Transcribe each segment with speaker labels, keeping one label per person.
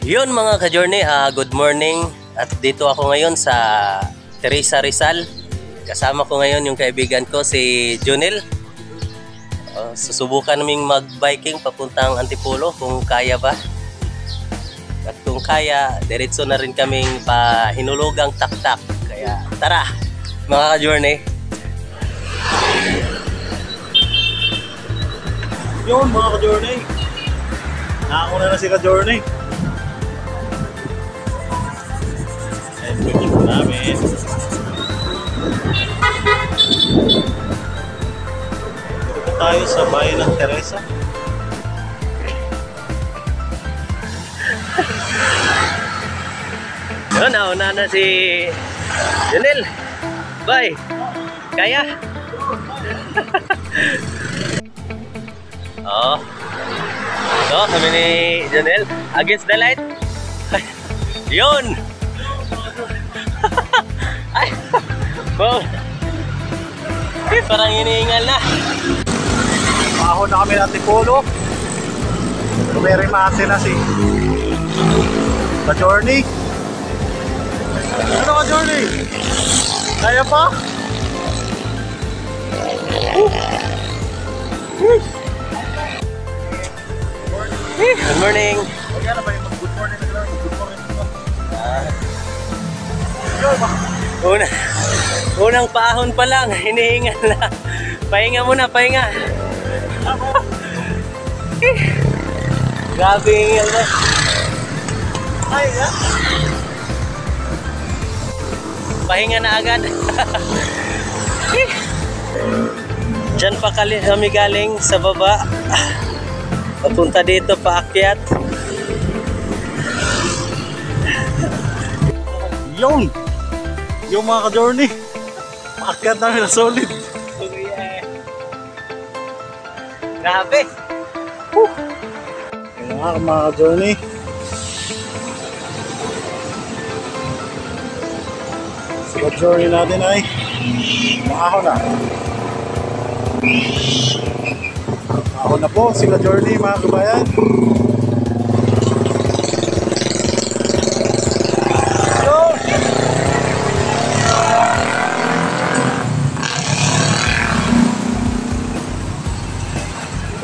Speaker 1: Yun mga ka-journey, good morning. At dito ako ngayon sa Teresa Rizal. Kasama ko ngayon yung kaibigan ko si Jonel. Susubukan naming mag-biking papuntang Antipolo kung kaya ba. At kung kaya, diretso na rin kaming pahinulugang taktak. Kaya tara mga ka-journey.
Speaker 2: Yun mga ka-journey, nakauna na si ka-journey. Pwede namin. Dito tayo sa bayan ng Teresa.
Speaker 1: Yun, nauna na si Jonel. Bye. Kaya? So, kami ni Jonel. Against the light. Yun. Ay. Wow. Parang hinihingal na.
Speaker 2: Paahon na kami ng Antipolo. Very mate na si ka-journey. Ano ka-journey? Kaya pa?
Speaker 1: Good morning.
Speaker 2: Kaya na ba yung good morning na lang? Good morning na.
Speaker 1: Unang paahon pa lang, hinihingal na. Pahinga muna, pahinga. Grabe hingal na. Pahinga na agad. Diyan pa kami galing sa baba. Papunta dito, paakyat.
Speaker 2: Yung mga ka-journey, paakyat namin na solid.
Speaker 1: Grabe.
Speaker 2: Yung mga ka-journey, si ka-journey natin ay maahon na. Maahon na po si ka-journey mga kabayan.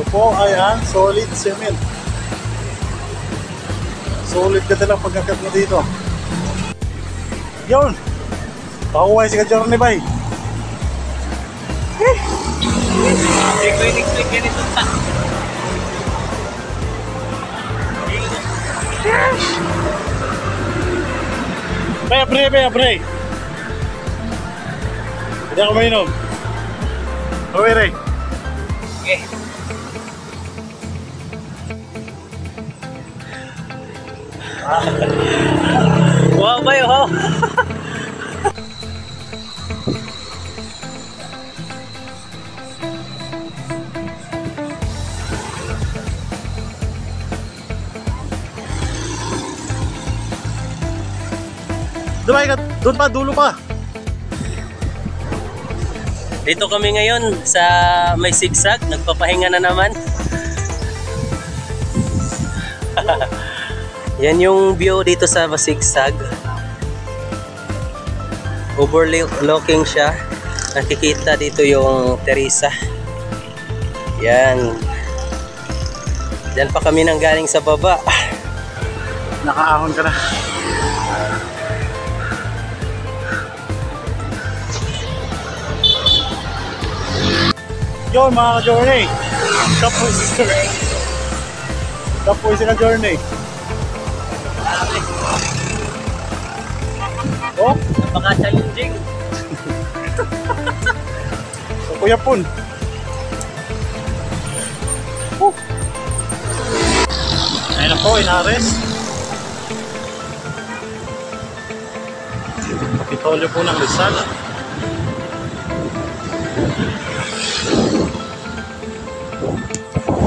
Speaker 2: Po, ayan, solid cement. Solid ka talagang pagkakat mo dito. Yun! Pakuhay si ka-journey bay.
Speaker 1: Hindi ko in-expect ganito pa.
Speaker 2: Bay, apre. Hindi ako mainom. Uwi rin.
Speaker 1: Okay. Wow, bay, wow.
Speaker 2: Doon pa, dulo pa.
Speaker 1: Dito kami ngayon sa may sigsag, nagpapahinga na naman. Yan yung view dito sa sigsag. Overlooking siya. Nakikita dito yung Teresa. Yan. Diyan pa kami nang galing sa baba.
Speaker 2: Nakaahon ka na. Yun mga ka-journey, kapoy si ka-journey. Oh,
Speaker 1: Napaka-challenging.
Speaker 2: so kuya pun. Ayun na po, inares. Kapitolyo po ng Rizal.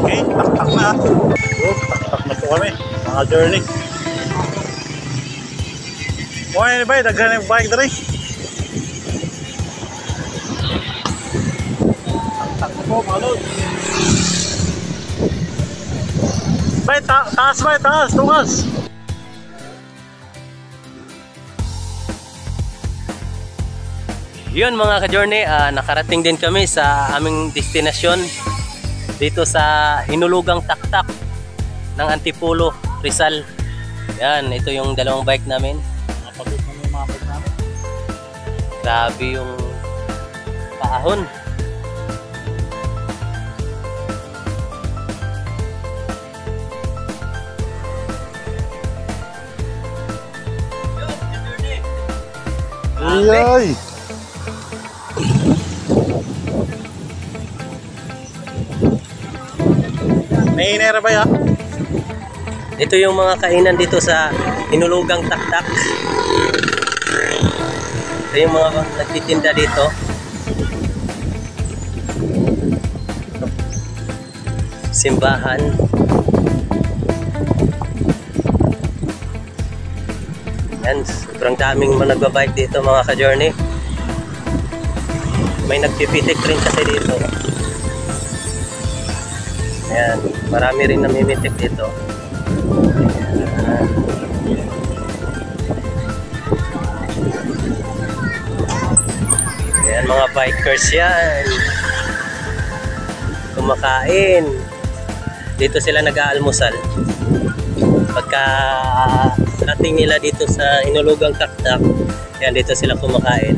Speaker 2: Okay, taktak na. Taktak na po kami, mga journey. Buhay na ba? Daghan yung bike na rin. Taktak na po, mga load. Bay, taas bay, taas, tungas.
Speaker 1: Yun mga ka-journey, nakarating din kami sa aming destinasyon dito sa Hinulugang Taktak ng Antipolo, Rizal. Yan, ito yung dalawang bike namin.
Speaker 2: Napagod na yung mga bike namin.
Speaker 1: Grabe yung paahon.
Speaker 2: Iyay! May hinera ba ya?
Speaker 1: Ito yung mga kainan dito sa Hinulugang Taktak. Ito yung mga nagtitinda dito. Simbahan. Yan, sobrang daming mga nagbabike dito mga ka-journey. May nagpipitik rin kasi dito. Ayan, marami rin namimitik dito. Ayan, mga bikers yan. Kumakain. Dito sila nag-aalmusal. Pagka rating nila dito sa Hinulugang Taktak, yan dito sila kumakain.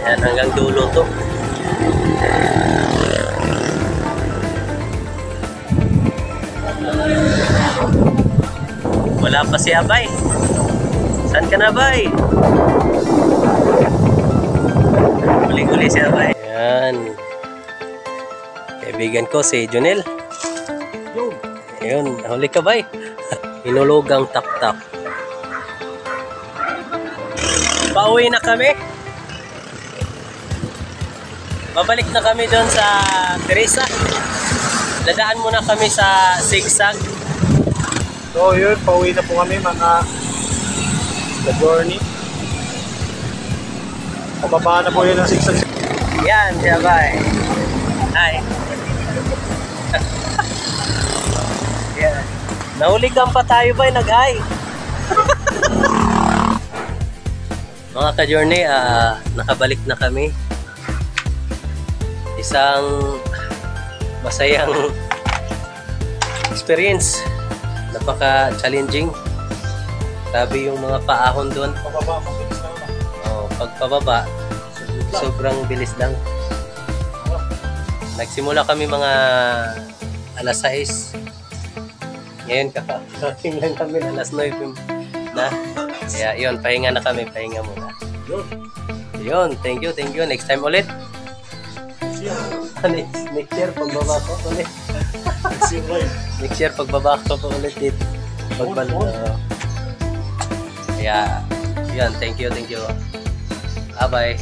Speaker 1: Yan hanggang dulo to. Wala pa si Abay. Saan ka na, Abay? Uli-uli si Abay. Yan. Kaibigan ko si Junel. Ayun, nahuli ka ba? Hinulugang Taktak. Pauwi na kami. Babalik na kami doon sa Teresa. Dadaan muna kami sa Sigsag.
Speaker 2: So yun, pauwi na po kami mga ka-journey. Pababa na po yun ang sigsag.
Speaker 1: Yan, siya ba eh. Hi. Yan. Nahuligan pa tayo ba eh, nag-hi. Mga ka-journey, nakabalik na kami. Isang masayang experience. Napaka-challenging. Grabe yung mga paahon doon.
Speaker 2: Pababa, mabilis na naman.
Speaker 1: Oh, pagpababa, sobrang bilis lang. Nagsimula kami mga alas 6. Ngayon kakating lang kami alas 9 na. Kaya yun, pahinga na kami, pahinga muna. Yun, thank you. Next time ulit. Next year, pagbaba ko ulit. Next year, pagbaba ko po ulit dito. Pagbalo. Kaya, yun, thank you. Abay.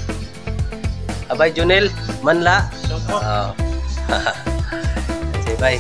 Speaker 1: Abay, Junel, Manla. Say bye.